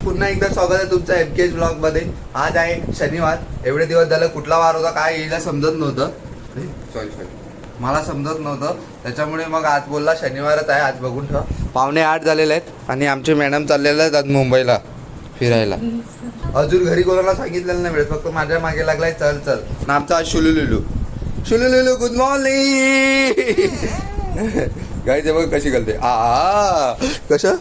पुन्हा एकदा स्वागत आहे तुमचं एमकेएस ब्लॉग मध्ये. आज आहे शनिवार. एवढे दिवस झालं कुठला वार होता काय यायला समजत नव्हतं. सॉरी मला समजत नव्हतं, त्याच्यामुळे मग आज बोलला शनिवारच आहे, आज बघून ठेवा. 7:45 झालेले आहेत आणि आमचे मॅडम चाललेले आहेत आज मुंबईला फिरायला. अजून घरी कोणाला सांगितलेलं नाही मिळत, फक्त माझ्या मागे लागलाय चल चल. आणि आमचा आज शुलुलुलू शुलुलुलू गुड मॉर्निंग. गाईचे बघ कशी घालते. कसं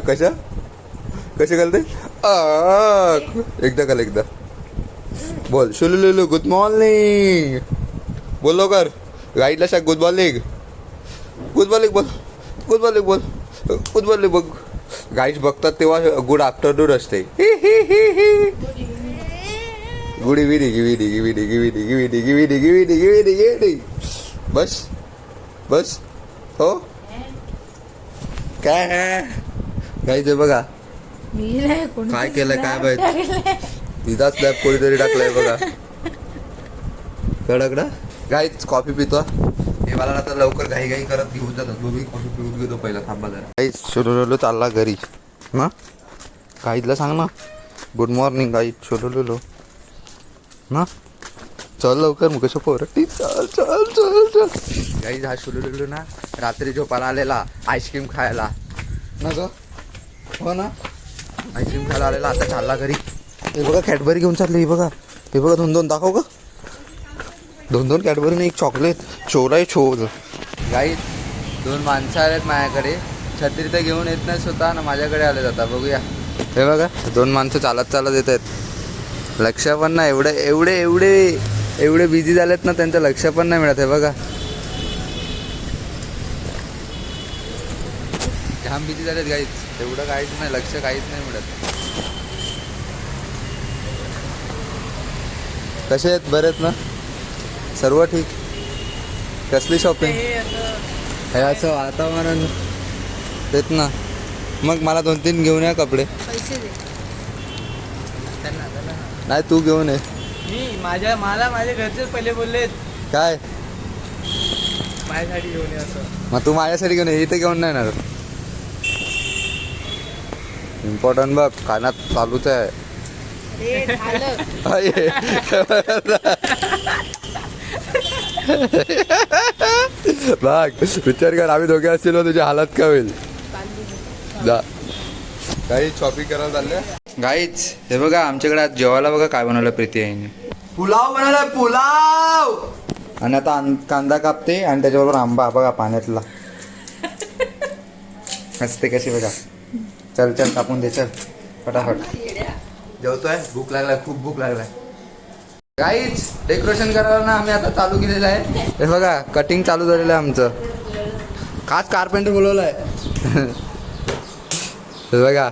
कशा कशी घालते. एकदा काल एकदा बोल शुलुलुलू गुड मॉर्निंग. बोल लवकर. गाईडला सांग गुड मॉर्निंग. गुड मॉर्निंग बोल. गुड मॉर्निंग बोल. गुड मॉर्निंग बघ. गाईड बघतात तेव्हा गुड आफ्टरनून असते. गुडी विडी गिविडी गिविडी गिविडी गिविडी गिविडी गिविडी गिविडी गिविडी. बस बस हो काय गाईचे बघा काय केलंय काय माहित. तिचा स्लॅब कोणीतरी टाकलाय बघा. कडकडा गाईच कॉफी पितो. हे मला आता लवकर घाई घाई करत घेऊन जातात. मी कॉफी पिऊन घेतो पहिला. थांबा जरा. गाईच शोलुलुलू चालला घरी ना. गाईतला सांग ना गुड मॉर्निंग गाईत शोलुलुलू ना. चल लवकर मग कसं पोरटी. चल चल चल चल. गाईज हा शोलुलुलू ना रात्री झोपायला आलेला आईस्क्रीम खायला ना ग. हो ना आईस्क्रीम खायला आलेला. आता चालला घरी. हे बघा कॅडबरी घेऊन चालली. हे बघा हे बघा 2-2 दाखव का. 2-2 कॅडबरी नाही एक चॉकलेट. चोर आहे चोर. गाईज 2 माणसं आलेत माझ्याकडे. छत्री तर घेऊन येत नाही स्वतः ना माझ्याकडे आले जाता. बघूया. हे बघा 2 माणसं चालत चालत येत आहेत. लक्ष पण नाही एवढे एवढे एवढे एवढे बिझी झालेत ना त्यांचं लक्ष पण नाही मिळत. हे बघा जाम बिझी झालेत गाईज. एवढं काहीच नाही लक्ष काहीच नाही मिळत. कसे आहेत बरे आहेत ना सर्व ठीक. कसली शॉपिंग हे असं वातावरण देत ना. मग मला 2-3 घेऊन या कपडे. नाही तू घेऊन ये. मला माझ्या घरचे पहिले बोलले काय माझ्यासाठी घेऊन ये असं. मग तू माझ्यासाठी घेऊन ये. इथे घेऊन नाही येणार. इम्पॉर्टंट बघ कानात चालूच आहे. बघ विचार कर आम्ही दोघे असतील तुझी हालत काय होईल. जा काही शॉपिंग करायला चालले. गाईच हे बघा आमच्याकडे आज जेवायला बघा काय बनवलं प्रीती आईने. पुलाव बनवला पुलाव. आणि आता कांदा कापते आणि त्याच्याबरोबर आंबा बघा पाण्यातला हसते कशी बघा. चल चल कापून दे चल फटाफट. जेवतोय. भूक लागलाय खूप भूक लागलाय. गाईच डेकोरेशन करायला ना आम्ही आता चालू केलेलं आहे. हे बघा कटिंग चालू झालेलं आहे आमचं. खास कारपेंटर बोलवलाय. हे बघा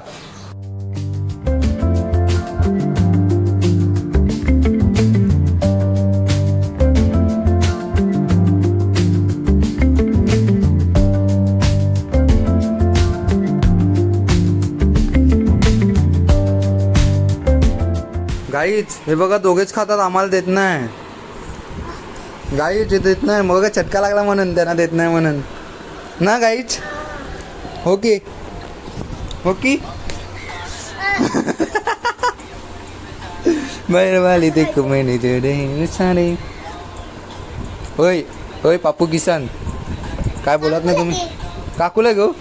गाईच हे बघा दोघेच खातात आम्हाला देत नाही. गाईच देत नाही. मग चटका लागला म्हणून त्यांना देत नाही म्हणून ना गाईच. हो की हो की वाली देखो मैंने जोड़े सारे. होय होय पापू किसान काय बोलत नाही तुम्ही. काकूला गो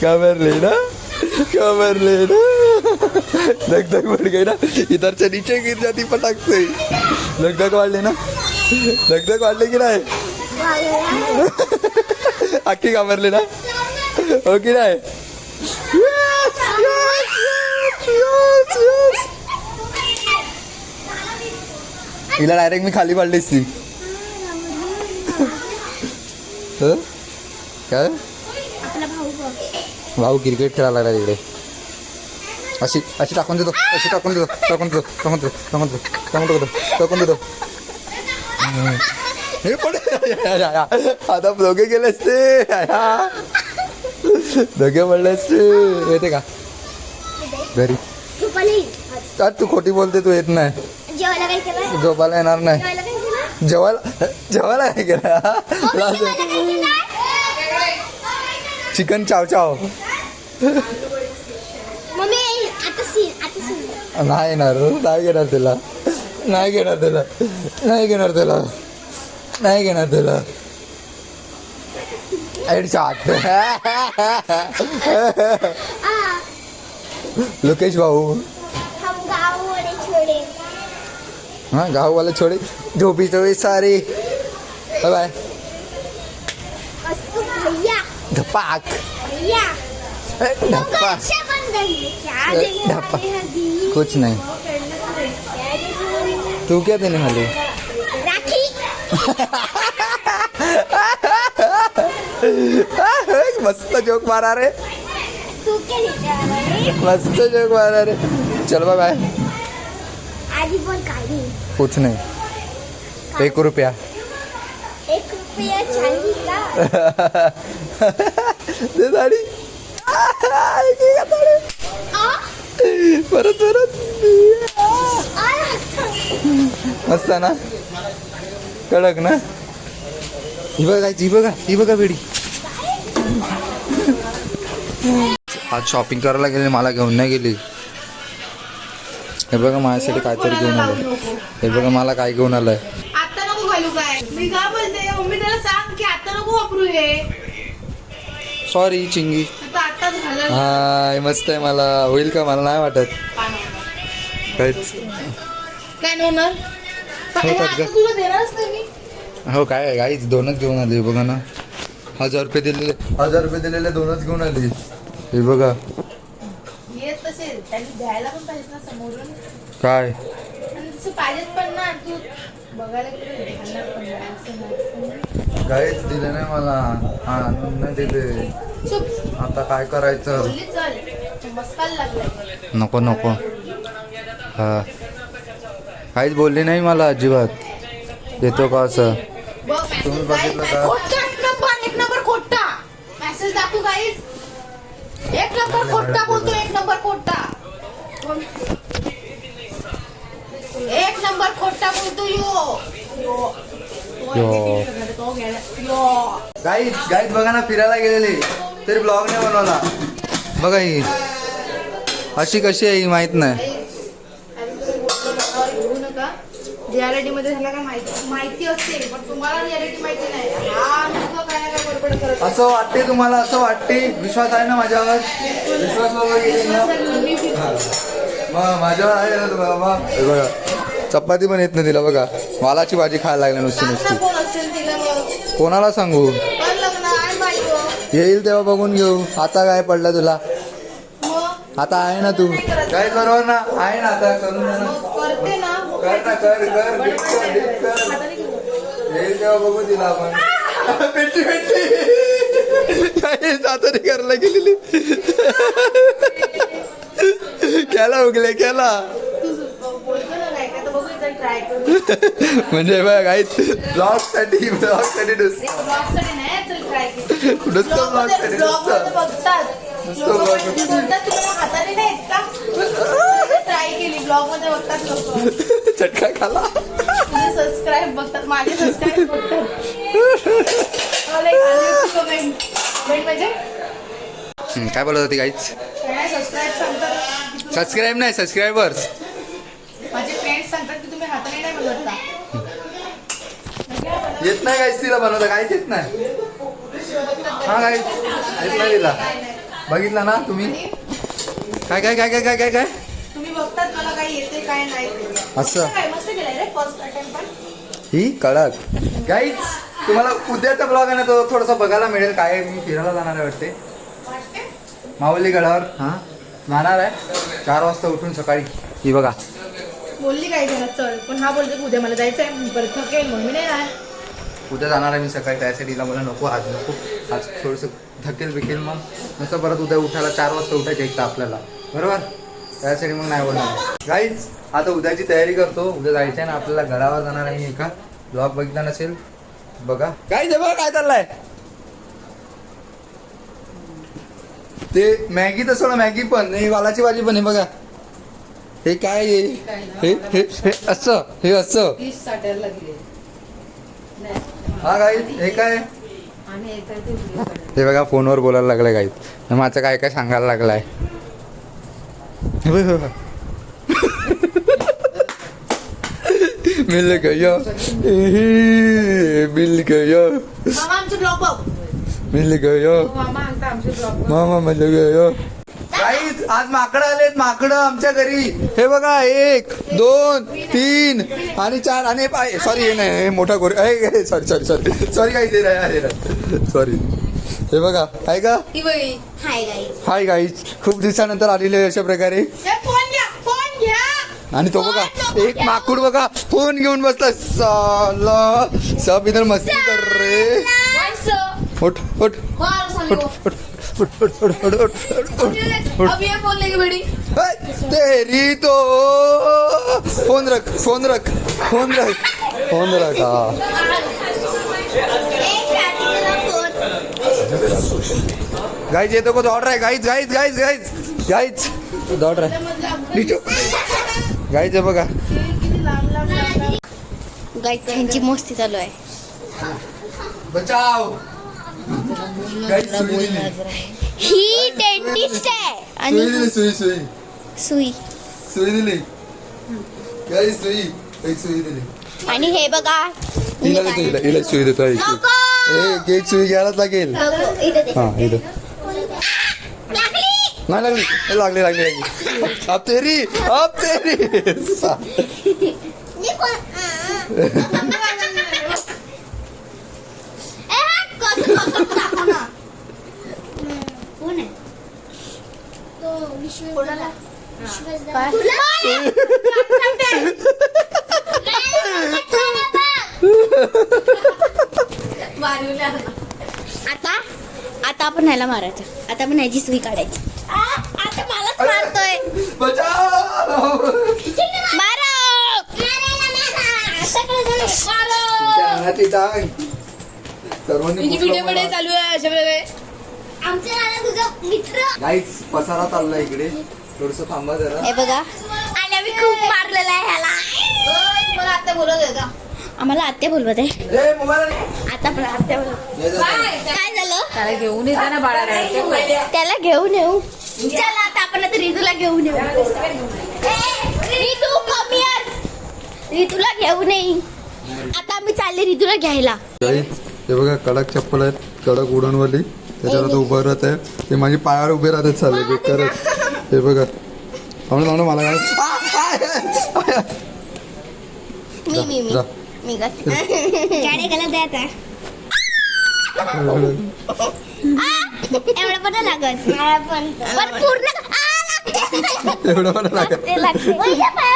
कमर लेना धक धक बढ़ गई ना. इधर से नीचे गिर जाती पटक से. धक धक वाढले ना. धक धक वाढले की नाही. अख्खी घाबरले ना. हो की नाही. हिला डायरेक्ट मी खाली पाडलीस ती. काय भाऊ क्रिकेट खेळायला लागला तिकडे. अशी अशी टाकून देतो. अशी टाकून देतो. टाकून देतो. टाकून देतो. टाकून देतो. टाकून देतो. टाकून देतो. हे पण आता दोघे गेले असते दोघे पडले असते. येते का घरी? तू खोटी बोलते, तू येत नाही. झोपायला येणार नाही. जेवायला काय केलं? चिकन चाव चाव. नाही येणार, नाही घेणार तुला, नाही घेणार तुला, नाही घेणार तुला, नाही घेणार तुला. हेडशॉट. लोकेश भाऊ. हाँ गाँव वाले छोड़े धोबी तो सारे. Bye bye. धपाक धप्पा धप्पा कुछ नहीं. तू क्या देने वाली? मस्त जोक मारा रे, मस्त जोक मारा रे. चलो बाय बाय. कुछ नहीं. 1 रुपया. 1 रुपया चाहिए का? दे साडी. परत परत. मस्त ना, कडक ना. ही बघा, ही बघा बेडी. आज शॉपिंग करायला गेले, मला घेऊन नाही गेली. हे बघा माझ्यासाठी काहीतरी घेऊन आलं. हे बघा मला काय घेऊन आलंय. आता नको घालू काय? मी काय बोलते मम्मी, त्याला सांग की आता नको वापरू हे. सॉरी चिंगी. आताच घाल. हाय मस्त आहे. मला होईल का? मला नाही वाटत काहीच. काय होणार? होतात का? तुला देणारच नाही मी. हो काय काहीच, 2च घेऊन आले. बघा ना, 1000 रुपये दिलेले 2च घेऊन आली. हे बघा येत तसेल, त्यांनी द्यायला पण पाहिजे ना समोरून. काय आणि तसं पाहिजेच पण ना. तू बघायला गेलं घालणार पण नाही, असं नाही. काहीच दिलं नाही मला. हा नाही दिले. चुप. आता काय करायचं? बोलली चल, मस्काल लागलाय. नको नको. हा काहीच बोलली नाही मला अजिबात. येतो का असं? बघ तुम्ही मॅसेज बघितलं का? एक नंबर खोटा मॅसेज दाखवू गाईस. 1 नंबर खोटा बोलतो, 1 नंबर खोटा. 1 नंबर खोटा बोलतो यो. गाईच बघा ना, फिरायला गेलेली तरी ब्लॉग नाही बनवला. बघा ही अशी कशी आहे ही माहित नाही. घेऊ नका. रियालिटी मध्ये झाला काय माहिती असते, पण तुम्हाला रियालिटी माहिती नाही. हा नुसतं काय ना काय बडबड करत असतो. असं वाटते तुम्हाला? असं वाटते? विश्वास आहे ना माझ्यावर? विश्वास मग माझ्यावर आहे ना तुम्हाला? मग हे बघा चपाती पण येत नाही तिला. बघा वालाची भाजी खायला लागली नुसती नुसती. कोण असेल तिला मग? कोणाला सांगू? पण लग्न आहे बाई. येईल तेव्हा बघून घेऊ. आता काय पडलं तुला? मग आता आहे ना तू? काय बरोबर ना, आहे ना आता. करून दे ना. करते ना. कर ना, कर dip कर. येईल तेव्हा बघू तिला आपण. पेटी काय सातारी करायला गेलेली. केला उगले केला. बोलतो ना काय का, बघू एकदा ट्राय करू. म्हणजे बघ काहीच ब्लॉग साठी ब्लॉगसाठी नाही, चल ट्राय करू. नुसतं ब्लॉग साठी ब्लॉगमध्ये बघतात. नुसतं ब्लॉग. बोलतात तुम्हाला हाताने नाहीत का? ट्राय केली, ब्लॉग मध्ये बघतात लोक. चटका खाला. तुझे सबस्क्राईब बघतात, माझे सबस्क्राईब बघतात. मला एक आली होती कमेंट म्हणजे काय बोलत होती काहीच? सबस्क्राईब सांगतात. सबस्क्राईब नाही, सबस्क्रायबर्स. माझे फ्रेंड्स सांगतात की तुम्ही हाताने नाही बनवता. येत नाही काहीच तिला बनवता, काहीच येत नाही. हा काहीच येत नाही तिला. बघितलं ना तुम्ही? काय काय काय काय काय काय काय तुम्ही बघतात मला काय येते काय नाही. असं काय मस्त केलंय रे फर्स्ट अटेम्प्ट पण. ही कडक. काहीच तुम्हाला उद्याचा ब्लॉग आहे ना, तो थोडासा बघायला मिळेल. काय मी फिरायला जाणार आहे वाटते वाटते माऊली गडावर. हां जाणार आहे 4 वाजता उठून सकाळी. ही बघा बोलली काय जरा चल, पण हा बोलतो की उद्या मला जायचं आहे. परत थकेल मग मी नाही राहणार. उद्या जाणार आहे मी सकाळी. त्यासाठी तिला मला नको, आज नको, आज थोडंसं थकेल बिकेल. मग नसं परत उद्या उठायला 4 वाजता उठायचं एकदा आपल्याला, बरोबर? त्यासाठी मग नाही बोलणार. गाईज आता उद्याची तयारी करतो. उद्या जायचं आहे ना आपल्याला, गडावर जाणार आहे मी. एका ब्लॉग बघितला नसेल बघा काय बघा काय चाललंय ते मॅगी तर सोडा मॅगी पण नाही वालाची भाजी पण आहे बघा हे काय आहे? हे असं हे असं तीस साठायला लागले हा काय हे काय आणि येतात ते video काढायला. हे बघा फोनवर बोलायला लागलाय काही माझं काय काय सांगायला लागलाय हे बघ, हे बघ. मिल गया मिल गया मामा आमचे ब्लॉग बघ मिल गया मामा आणता आमचे ब्लॉग मामा मिल गया काहीच आज माकडं आलेत माकडं आमच्या घरी हे बघा 1 2 3 आणि 4 आणि सॉरी हे नाही हे मोठा गोरे सॉरी सॉरी सॉरी सॉरी काही ते नाही सॉरी हे बघा आहे का ही बघी हाय गाईज. हाय गाईज खूप दिवसानंतर आलेले अशा प्रकारे फोन घ्या फोन घ्या आणि तो बघा एक माकूड बघा फोन घेऊन बसला साला सब इधर मस्ती कर रे उठ उठ मार साले उठ वो. उठ उठ उठ उठ उठ उठ उठ अब ये फोन लेके बैठी तेरी तो फोन रख फोन रख फोन रख फोन रख हाँ एक रात्रीला फोन. गाइस ये तो कुछ दौड़ रहा है guys guys guys guys guys दौड़ रहा है नीचो गाइस हे बघा गाईज त्यांची मस्ती चालू आहे. बचाव गाइस सुई दिली ही डेंटिस्ट आहे सुई आणि दिली सुई सुई सुई सुई दिली गाइस सुई एक सुई दिली आणि हे बघा हिला देतो हिला सुई देतो एक एक सुई घ्यायलाच लागेल इथे दे. हा इथं लागली. नाही लागली लागली लागली लागली अब तेरी सा- मी कोण- ए, हट, कसं दाखव ना. कोण आहे? कोणाला? तुला? आता आता आपण ह्याला मारायचं आता आपण ह्याची सुई काढायची आता मलाच मारतोय बचाव मारो हाती टांग सर्वांनी व्हिडिओ मध्ये चालू आहे अशा प्रकारे आमच्या नाना तुझा मित्र गाईच पसारा चाललाय इकडे थोडस थांबा जरा हे बघा आणि आम्ही खूप मारलेला आहे ह्याला मला आता बोलत आहे का आम्हाला आत्या बोलवत आहे ए मोबाईल आता पण आत्या बोलवत काय झालं त्याला घेऊन येते ना बाळा त्याला घेऊन येऊ चला आता आपण आता रितूला घेऊन येऊ रितू कमी रितूला घेऊन येई आता आम्ही चालले रितूला घ्यायला हे बघा कडक चप्पल आहेत कडक उडणवाली त्याच्यावर तो उभं राहत आहे ते माझी पायावर उभे राहतात चालले बेकारच हे बघा थांबलं मला काय मी जा. मी गाडी कला द्या आता एवढं पण नाही लागत पण पूर्ण एवढं मला लागत ते लागते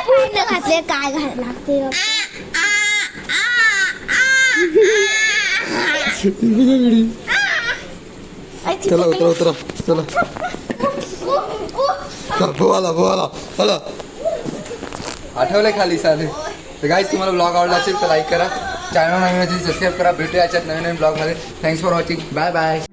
पूर्ण घातले काय घाल लागते चला उतरा उतरा चला बोला बोला चला आठवले खाली साले तर गाईज तुम्हाला ब्लॉग आवडला असेल तर लाईक करा चॅनल नवीन असेल सबस्क्राईब करा भेटूया याच्यात नवीन नवीन ब्लॉगमध्ये thanks for watching bye bye